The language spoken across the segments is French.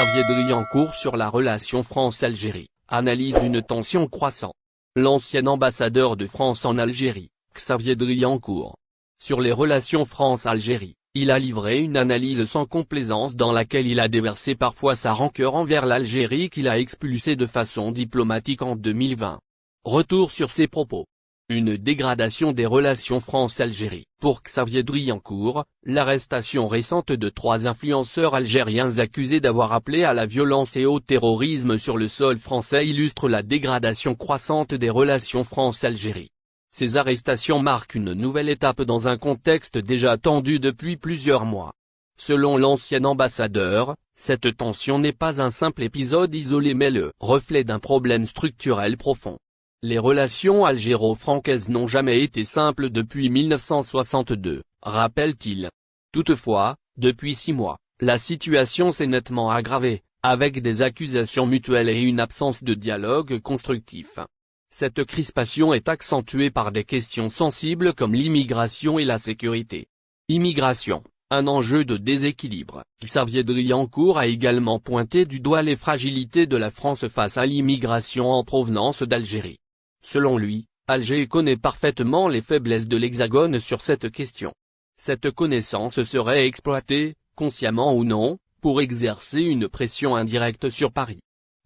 Xavier Driancourt sur la relation France-Algérie, analyse d'une tension croissante. L'ancien ambassadeur de France en Algérie, Xavier Driancourt. Sur les relations France-Algérie, il a livré une analyse sans complaisance dans laquelle il a déversé parfois sa rancœur envers l'Algérie qu'il a expulsée de façon diplomatique en 2020. Retour sur ses propos. Une dégradation des relations France-Algérie. Pour Xavier Driancourt, l'arrestation récente de 3 influenceurs algériens accusés d'avoir appelé à la violence et au terrorisme sur le sol français illustre la dégradation croissante des relations France-Algérie. Ces arrestations marquent une nouvelle étape dans un contexte déjà tendu depuis plusieurs mois. Selon l'ancien ambassadeur, cette tension n'est pas un simple épisode isolé mais le reflet d'un problème structurel profond. Les relations algéro-françaises n'ont jamais été simples depuis 1962, rappelle-t-il. Toutefois, depuis 6 mois, la situation s'est nettement aggravée, avec des accusations mutuelles et une absence de dialogue constructif. Cette crispation est accentuée par des questions sensibles comme l'immigration et la sécurité. Immigration, un enjeu de déséquilibre. Xavier Driancourt a également pointé du doigt les fragilités de la France face à l'immigration en provenance d'Algérie. Selon lui, Alger connaît parfaitement les faiblesses de l'Hexagone sur cette question. Cette connaissance serait exploitée, consciemment ou non, pour exercer une pression indirecte sur Paris.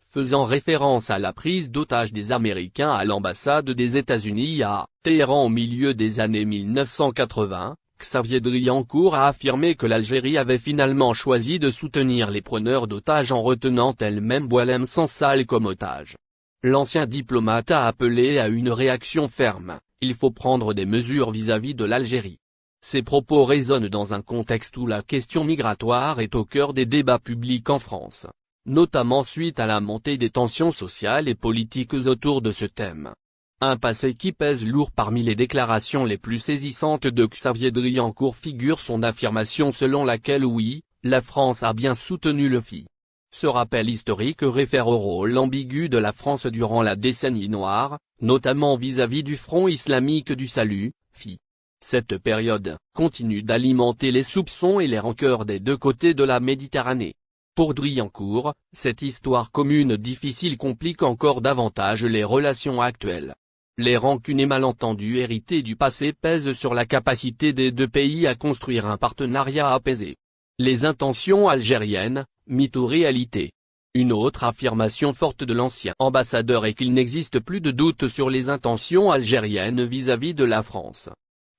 Faisant référence à la prise d'otage des Américains à l'ambassade des États-Unis à Téhéran au milieu des années 1980, Xavier Driancourt a affirmé que l'Algérie avait finalement choisi de soutenir les preneurs d'otages en retenant elle-même Boualem Sansal comme otage. L'ancien diplomate a appelé à une réaction ferme, il faut prendre des mesures vis-à-vis de l'Algérie. Ces propos résonnent dans un contexte où la question migratoire est au cœur des débats publics en France, notamment suite à la montée des tensions sociales et politiques autour de ce thème. Un passé qui pèse lourd. Parmi les déclarations les plus saisissantes de Xavier Driancourt figure son affirmation selon laquelle oui, la France a bien soutenu le FI. Ce rappel historique réfère au rôle ambigu de la France durant la décennie noire, notamment vis-à-vis du Front islamique du Salut, FI. Cette période continue d'alimenter les soupçons et les rancœurs des deux côtés de la Méditerranée. Pour Driancourt, cette histoire commune difficile complique encore davantage les relations actuelles. Les rancunes et malentendus hérités du passé pèsent sur la capacité des deux pays à construire un partenariat apaisé. Les intentions algériennes, mythe ou réalité. Une autre affirmation forte de l'ancien ambassadeur est qu'il n'existe plus de doute sur les intentions algériennes vis-à-vis de la France.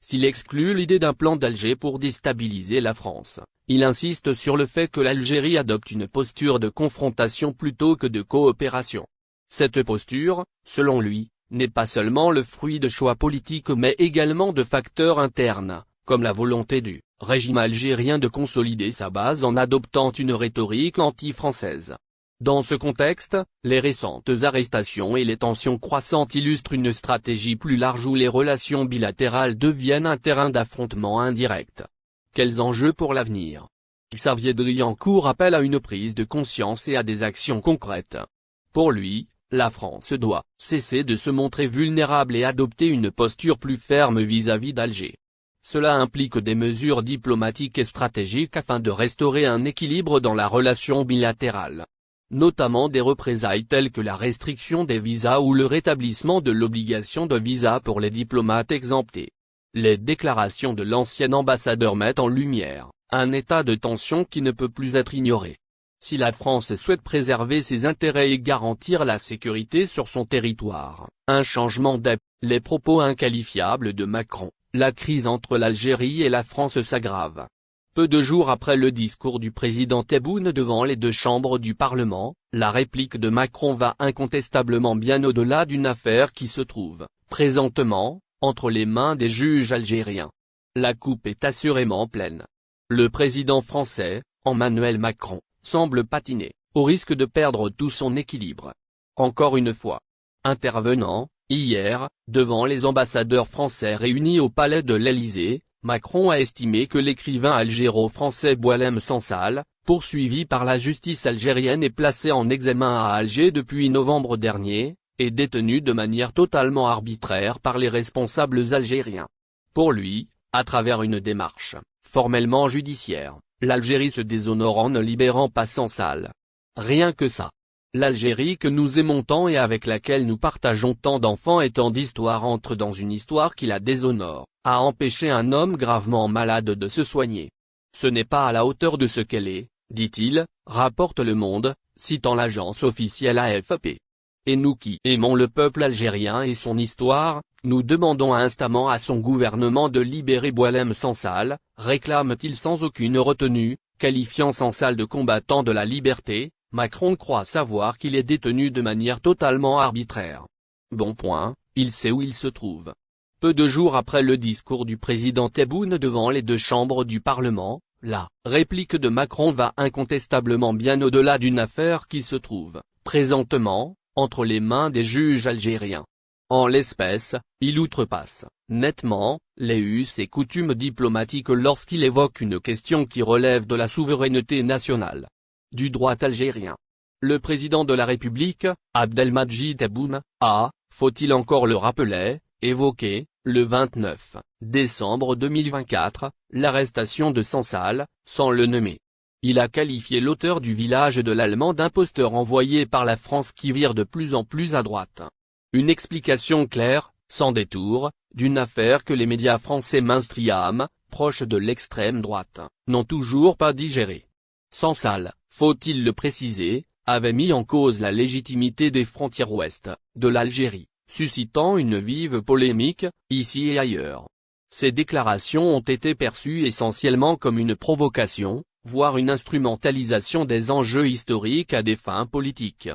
S'il exclut l'idée d'un plan d'Alger pour déstabiliser la France, il insiste sur le fait que l'Algérie adopte une posture de confrontation plutôt que de coopération. Cette posture, selon lui, n'est pas seulement le fruit de choix politiques mais également de facteurs internes, comme la volonté du régime algérien de consolider sa base en adoptant une rhétorique anti-française. Dans ce contexte, les récentes arrestations et les tensions croissantes illustrent une stratégie plus large où les relations bilatérales deviennent un terrain d'affrontement indirect. Quels enjeux pour l'avenir? Xavier Driancourt appelle à une prise de conscience et à des actions concrètes. Pour lui, la France doit cesser de se montrer vulnérable et adopter une posture plus ferme vis-à-vis d'Alger. Cela implique des mesures diplomatiques et stratégiques afin de restaurer un équilibre dans la relation bilatérale. Notamment des représailles telles que la restriction des visas ou le rétablissement de l'obligation de visa pour les diplomates exemptés. Les déclarations de l'ancien ambassadeur mettent en lumière un état de tension qui ne peut plus être ignoré. Si la France souhaite préserver ses intérêts et garantir la sécurité sur son territoire, un changement d'ép. Les propos inqualifiables de Macron. La crise entre l'Algérie et la France s'aggrave. Peu de jours après le discours du président Tebboune devant les deux chambres du Parlement, la réplique de Macron va incontestablement bien au-delà d'une affaire qui se trouve, présentement, entre les mains des juges algériens. La coupe est assurément pleine. Le président français, Emmanuel Macron, semble patiner, au risque de perdre tout son équilibre. Encore une fois. Intervenant, hier, devant les ambassadeurs français réunis au palais de l'Élysée, Macron a estimé que l'écrivain algéro-français Boualem Sansal, poursuivi par la justice algérienne et placé en examen à Alger depuis novembre dernier, est détenu de manière totalement arbitraire par les responsables algériens. Pour lui, à travers une démarche, formellement judiciaire, l'Algérie se déshonore en ne libérant pas Sansal. Rien que ça. L'Algérie que nous aimons tant et avec laquelle nous partageons tant d'enfants et tant d'histoires entre dans une histoire qui la déshonore, a empêché un homme gravement malade de se soigner. Ce n'est pas à la hauteur de ce qu'elle est, dit-il, rapporte Le Monde, citant l'agence officielle AFP. Et nous qui aimons le peuple algérien et son histoire, nous demandons instamment à son gouvernement de libérer Boualem Sansal, réclame-t-il sans aucune retenue, qualifiant Sansal de combattant de la liberté. Macron croit savoir qu'il est détenu de manière totalement arbitraire. Bon point, il sait où il se trouve. Peu de jours après le discours du président Tebboune devant les deux chambres du Parlement, la réplique de Macron va incontestablement bien au-delà d'une affaire qui se trouve, présentement, entre les mains des juges algériens. En l'espèce, il outrepasse, nettement, les us et coutumes diplomatiques lorsqu'il évoque une question qui relève de la souveraineté nationale. Du droit algérien. Le président de la République, Abdelmadjid Tebboune, a, faut-il encore le rappeler, évoqué, le 29 décembre 2024, l'arrestation de Sansal, sans le nommer. Il a qualifié l'auteur du village de l'Allemand d'imposteur envoyé par la France qui vire de plus en plus à droite. Une explication claire, sans détour, d'une affaire que les médias français mainstream, proches de l'extrême droite, n'ont toujours pas digérée. Sansal, faut-il le préciser, avait mis en cause la légitimité des frontières ouest de l'Algérie, suscitant une vive polémique, ici et ailleurs. Ces déclarations ont été perçues essentiellement comme une provocation, voire une instrumentalisation des enjeux historiques à des fins politiques.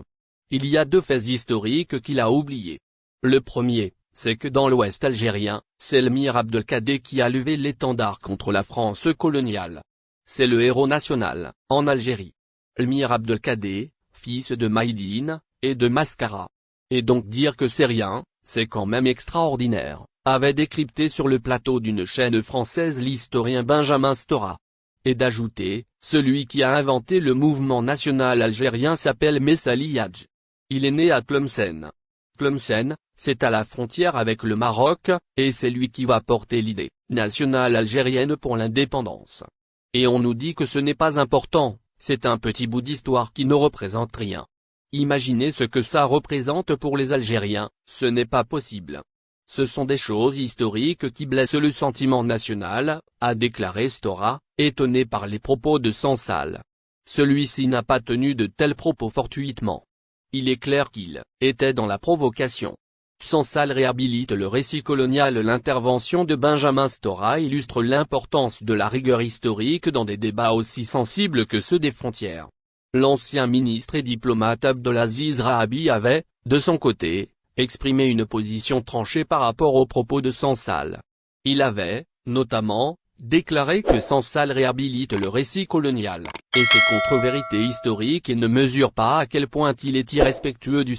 Il y a deux faits historiques qu'il a oubliés. Le premier, c'est que dans l'ouest algérien, c'est l'émir Abdelkader qui a levé l'étendard contre la France coloniale. C'est le héros national, en Algérie. L'émir Abdelkader, fils de Maïdine, et de Mascara. Et donc dire que c'est rien, c'est quand même extraordinaire, avait décrypté sur le plateau d'une chaîne française l'historien Benjamin Stora. Et d'ajouter, celui qui a inventé le mouvement national algérien s'appelle Messali Hadj. Il est né à Tlemcen. Tlemcen, c'est à la frontière avec le Maroc, et c'est lui qui va porter l'idée nationale algérienne pour l'indépendance. Et on nous dit que ce n'est pas important, c'est un petit bout d'histoire qui ne représente rien. Imaginez ce que ça représente pour les Algériens, ce n'est pas possible. Ce sont des choses historiques qui blessent le sentiment national, a déclaré Stora, étonné par les propos de Sansal. Celui-ci n'a pas tenu de tels propos fortuitement. Il est clair qu'il était dans la provocation. Sansal réhabilite le récit colonial. L'intervention de Benjamin Stora illustre l'importance de la rigueur historique dans des débats aussi sensibles que ceux des frontières. L'ancien ministre et diplomate Abdelaziz Rahabi avait, de son côté, exprimé une position tranchée par rapport aux propos de Sansal. Il avait, notamment, déclaré que Sansal réhabilite le récit colonial, et ses contre-vérités historiques et ne mesure pas à quel point il est irrespectueux du